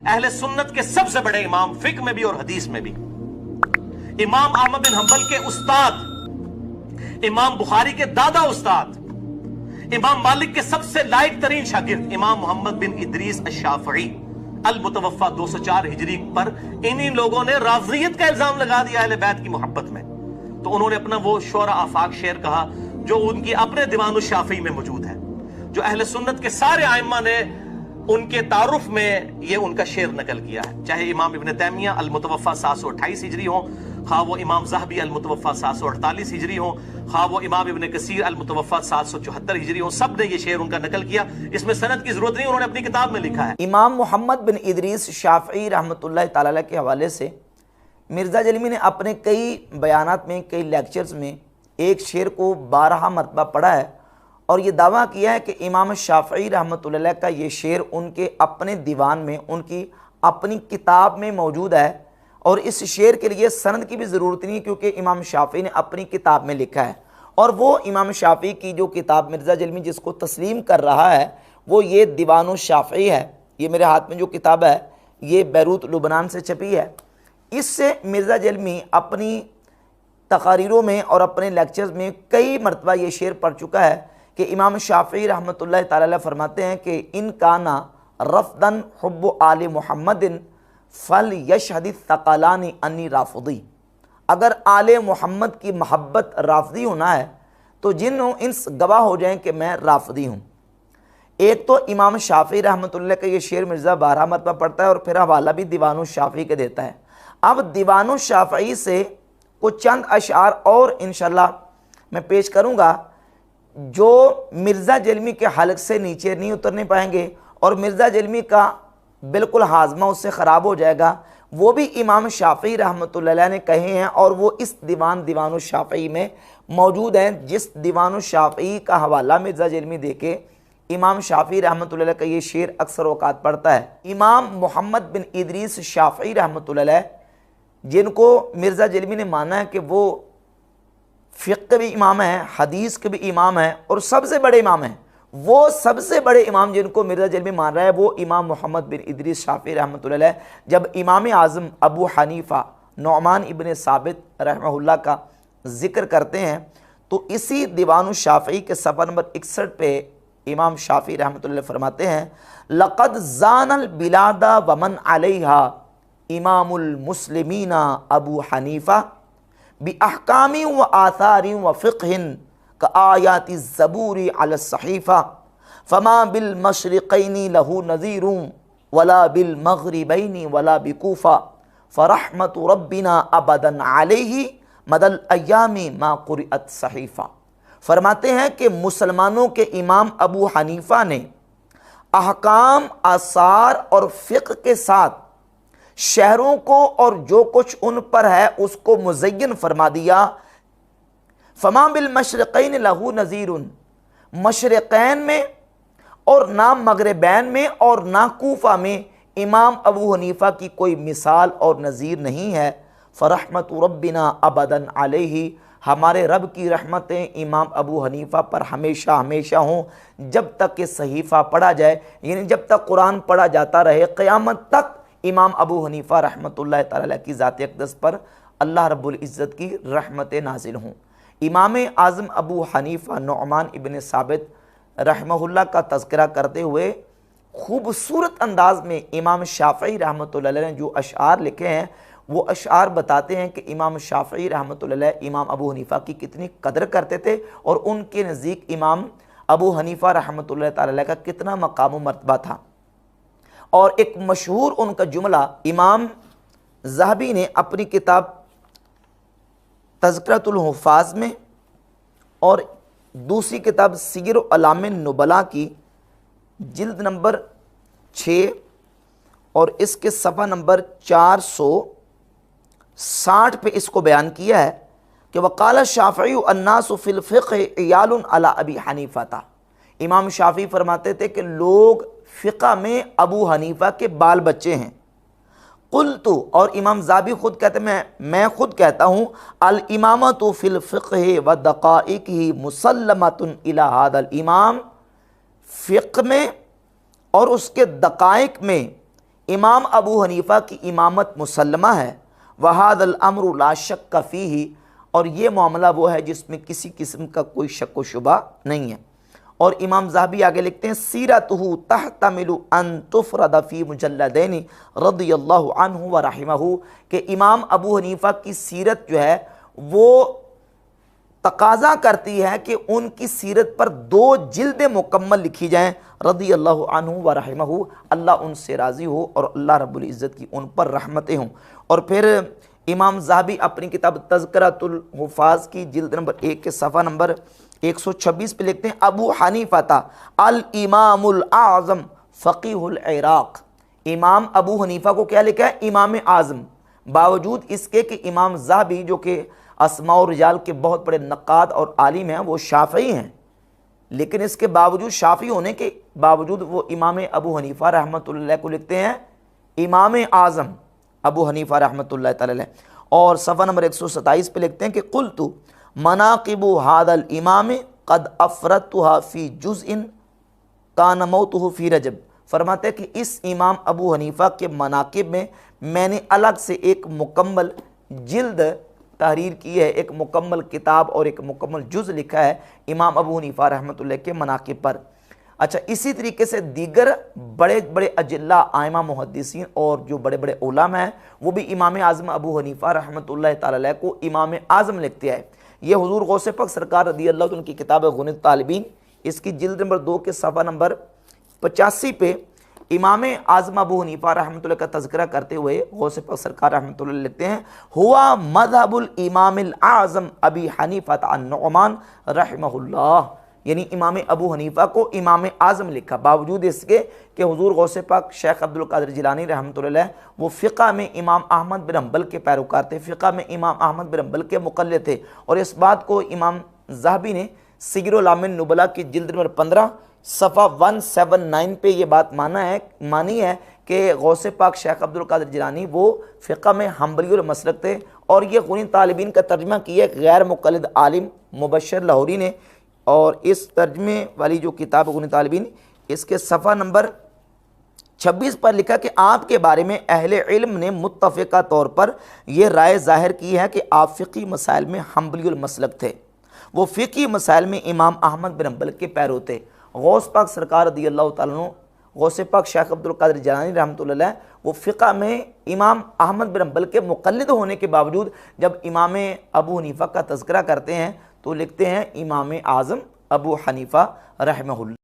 अहले सुन्नत के सबसे बड़े इमाम फिक्र में भी और हदीस में भी, इमाम अहमद बिन हंबल के उस्ताद, इमाम बुखारी के दादा उस्ताद, इमाम मालिक के सबसे लायक तरीन शागिर्द इमाम मोहम्मद बिन इदरीस अश-शाफ़ई अल मुतवफ़ा 204 हिजरी पर इन्हीं लोगों ने राफ़ज़ियत का इल्जाम लगा दिया अहले बैत की मोहब्बत में। तो उन्होंने अपना वो शोरा आफाक शेर कहा जो उनकी अपने दीवान शाफ़ी में मौजूद है, जो अहले सुन्नत के सारे आइम्मा ने उनके तारुफ में ये उनका शेर नकल किया है। चाहे इमाम इब्न तैमिया अल मुतवफ़ा 728 हिजरी हो, खा वो इमाम ज़हबी अल मुतवफ़ा 748 हिजरी हो, खा वो इमाम इब्न कसीर अल मुतवफ़ा 774 हिजरी हो, सब ने ये शेर उनका नकल किया। इसमें सनद की जरूरत नहीं, उन्होंने अपनी किताब में लिखा है। इमाम मोहम्मद बिन इदरीस शाफ़ई रहमतुल्लाह तआला अलैह के हवाले से मिर्ज़ा जलमी ने अपने कई बयानात में, कई लेक्चर्स में एक शेर को 12 मरतबा पढ़ा है और ये दावा किया है कि इमाम शाफ़ई रहमतुल्लाह अलैह का ये शेर उनके अपने दीवान में, उनकी अपनी किताब में मौजूद है और इस शेर के लिए सनद की भी ज़रूरत नहीं, क्योंकि इमाम शाफ़ई ने अपनी किताब में लिखा है। और वो इमाम शाफ़ई की जो किताब मिर्ज़ा जलमी जिसको तस्लीम कर रहा है वो ये दीवान शाफ़ई है। ये मेरे हाथ में जो किताब है ये बैरूत लुबनान से छपी है। इससे मिर्ज़ा जलमी अपनी तकारीरों में और अपने लेक्चर्स में कई मरतबा ये शेर पढ़ चुका है कि इमाम शाफ़ई रहमतुल्लाह तआला अलैह फरमाते हैं कि इन काना रफ़दन हुब्बु आले मुहम्मदिन फल यशहदी तक़लानी अन्नी राफ़दी। अगर आले मोहम्मद की महब्बत राफ़दी होना है तो जिन इंस गवाह हो जाएं कि मैं राफ़दी हूँ। एक तो इमाम शाफ़ई रहमतुल्लाह का ये शेर मिर्ज़ा 12 मरतबा पढ़ता है और फिर हवाला भी दीवान शाफ़ई के देता है। अब दीवान शाफ़ई से कुछ चंद अशार और इंशाअल्लाह मैं पेश करूँगा जो मिर्ज़ा जलमी के हलक़ से नीचे नहीं उतरने पाएंगे और मिर्ज़ा जलमी का बिल्कुल हाजमा उससे ख़राब हो जाएगा। वो भी इमाम शाफ़ई रहमतुल्लाह अलैह ने कहे हैं और वो इस दीवान शाफ़ई में मौजूद हैं, जिस दीवान शाफ़ई का हवाला मिर्ज़ा जलमी देके इमाम शाफ़ई रहमतुल्लाह अलैह का ये शेर अक्सर औक़ात पढ़ता है। इमाम मोहम्मद बिन इदरीस शाफ़ई रहमतुल्लाह अलैह जिनको मिर्ज़ा जलमी ने माना है कि वो फ़िक़्ह के भी इमाम हैं, हदीस के भी इमाम हैं और सबसे बड़े इमाम हैं, वो सबसे बड़े इमाम जिनको मिर्ज़ा जलमी मान रहा है वो इमाम मोहम्मद बिन इदरीस शाफ़ई रहमतुल्लाह अलैह जब इमाम आज़म अबू हनीफ़ा नुअमान इब्न साबित रहमहुल्लाह का ज़िक्र करते हैं तो इसी दीवान शाफ़ई के सफ़ा नंबर 61 पे इमाम शाफ़ई रहमतुल्लाह अलैह फरमाते हैं लक़द ज़ानल बिलादा वमन अलैहा इमामुल मुस्लिमीना अबू हनीफ़ा बि अहकामी व आसारी व फ़िक़्हिन का आयाति ज़बूरी अला सहीफ़ा फ़मा बिल मशरिक़ैनी लहू नज़ीरुं वला बिल मग़रिबैनी वला बिकूफ़ा फ़रहमतु रब्बिना अबदन अलैहि मदल अय्यामी मा क़ुरिअत सहीफ़ा। फरमाते हैं कि मुसलमानों के इमाम अबू हनीफ़ा ने अहकाम, आसार और फ़िक़्ह के साथ शहरों को और जो कुछ उन पर है उसको मुज़य्यन फरमा दिया। फ़मा बिल मशरिक़ैन लहू नज़ीरुन, मशरिक़ैन में और ना मग़रिबैन में और ना कूफ़ा में इमाम अबू हनीफ़ा की कोई मिसाल और नज़ीर नहीं है। फ़रहमतु रब्बिना अबदन अलैहि, हमारे रब की रहमतें इमाम अबू हनीफ़ा पर हमेशा हमेशा हों, जब तक कि सहीफ़ा पढ़ा जाए, यानी जब तक कुरान पढ़ा जाता रहे क़यामत तक इमाम अबू हनीफ़ा रहमतुल्लाह तआला अलैह की ज़ात अक़दस पर अल्लाह रब्बुल इज़्ज़त की रहमतें नाज़िल हों। इमाम आज़म अबू हनीफ़ा नुअमान इब्न साबित रहमहुल्लाह का तज़किरा करते हुए खूबसूरत अंदाज में इमाम शाफ़ई रहमतुल्लाह अलैह ने जो अशआर लिखे हैं वो अशआर बताते हैं कि इमाम शाफ़ई रहमतुल्लाह अलैह इमाम अबू हनीफ़ा की कितनी कदर करते थे और उनके नज़दीक इमाम अबू हनीफ़ा रहमतुल्लाह तआला अलैह का कितना मकाम व मर्तबा था। और एक मशहूर उनका जुमला इमाम ज़हबी ने अपनी किताब तज़किरतुल हुफ़ाज़ में और दूसरी किताब सिगर अलामिन नुबला की जिल्द नंबर 6 और इसके सफ़ा नंबर 460 पे इसको बयान किया है कि वक़ाल शाफ़ई अन्नासु फ़िल फ़िक़्ह इयालुन अला अबी हनीफ़ा था। इमाम शाफ़ई फरमाते थे कि लोग फ़िक़्ह में अबू हनीफ़ा के बाल बच्चे हैं। कुल्तु, और इमाम ज़ाबी खुद कहते मैं खुद कहता हूँ अल इमामतु फ़िल फ़िक़्ह व दक़ाइक़िही मुसल्लमतुन इला हादल इमाम, फ़िक़्ह में और उसके दक़ाइक़ में इमाम अबू हनीफ़ा की इमामत मुसल्लमा है, वहादल अम्रु ला शक्क फ़ीही, और ये मामला वो है जिसमें किसी किस्म का कोई शक व शुबा नहीं है। और इमाम ज़हाबी आगे लिखते हैं सीरतहु तहतमिलु अन तुफ़रद फ़ी मुजल्लदैन रदियल्लाहु अन्हु व रहिमहु, कि इमाम अबू हनीफ़ा की सीरत जो है वो तकाज़ा करती है कि उनकी सीरत पर 2 जिल्दें मुकम्मल लिखी जाएँ, रदियल्लाहु अन्हु व रहिमहु, अल्लाह उनसे राज़ी हो और अल्लाह रब्बुल इज़्ज़त की उन पर रहमतें हों। और फिर इमाम ज़हाबी अपनी किताब तज़किरतुल हुफ़ाज़ की जिल्द नंबर 1 के सफ़ा नंबर 126 पे लिखते हैं अबू हनीफ़ा अल इमामुल आज़म फ़क़ीहुल इराक़। इमाम अबू हनीफ़ा को क्या लिखा है? इमाम आज़म, बावजूद इसके कि इमाम ज़हाबी जो कि अस्मा और रिजाल के बहुत बड़े नक़ाद और आलिम हैं, वो शाफ़ी हैं, लेकिन इसके बावजूद शाफ़ी होने के बावजूद वो इमाम अबू हनीफ़ा रहमतुल्लाह को लिखते हैं इमाम आज़म अबू हनीफ़ा रहमतुल्लाह तआला। और सफ़ा नंबर 127 पे लिखते हैं कि क़ुल्तु मनाक़िबु हादल इमाम क़द अफ़रतुहा फ़ी जुज़इन कान मौतुहु फ़ी रजब। फरमाते हैं कि इस इमाम अबू हनीफ़ा के मनाक़िब में मैंने अलग से एक मुकम्मल जिल्द तहरीर की है, एक मुकम्मल किताब और एक मुकम्मल जुज़ लिखा है इमाम अबू हनीफ़ा रहमतुल्लाह के मनाक़िब पर। अच्छा, इसी तरीके से दीगर बड़े बड़े अजिल्ला आइमा मुहद्दिसीन और जो बड़े बड़े उलमा हैं वो भी इमाम आज़म अबू हनीफ़ा रहमतुल्लाह तआला को इमाम आज़म लिखते हैं। ये हुज़ूर गौसे पाक सरकार रज़ी अल्लाह उनकी किताब है गुनित तालिबीन, इसकी जिल्द नंबर 2 के सफ़ा नंबर 85 पे इमाम आज़म अबू हनीफ़ा रहमतुल्लाह का तज़किरा करते हुए गौसे पाक सरकार रहमतुल्लाह लिखते हैं हुआ मज़हबुल इमामिल आज़म अबी हनीफ़ा अन-नुअमान रहमहुल्लाह, यानी इमाम अबू हनीफ़ा को इमाम आज़म लिखा, बावजूद इसके कि हुज़ूर गौसे पाक शेख अब्दुल कादिर जिलानी रहमतुल्लाह वो फ़िक़्ह में इमाम अहमद बिन हम्बल के पैरोकार थे, फ़िक़्ह में इमाम अहमद बिन हम्बल के मुक़ल्लिद थे। और इस बात को इमाम ज़हाबी ने सिगरुल आमिन नुबला की जिल्द नंबर 15 सफ़ा 179 पे ये बात मानी है कि गौसे पाक शेख अब्दुल कादिर जिलानी वो फ़िक़्ह में हम्बली मसलक थे। और ये गुनित तालिबीन का तर्जमा किया गैर मुक़ल्लिद आलिम मुबश्शिर लाहौरी ने। और इस तर्जमे वाली जो किताब गुनित तालिबीन, इसके सफ़ा नंबर 26 पर लिखा कि आपके बारे में अहले इल्म ने मुत्तफ़िक़ा तौर पर यह राय ज़ाहिर की है कि आप फ़िक़ी मसाइल में हम्बली मसलक थे, वो फ़िक़ी मसाइल में इमाम अहमद बिन हम्बल के पैरो थे। गौस पाक सरकार रज़ी अल्लाह तआला अन्हु गौसे पाक शेख अब्दुल कादिर जिलानी रहमतुल्लाह वो फ़िक़्ह में इमाम अहमद बिन हम्बल के मुक़ल्लिद होने के बावजूद जब इमाम अबू हनीफ़ा का तज़किरा करते हैं तो लिखते हैं इमाम आज़म अबू हनीफ़ा रहमहुल्लाह।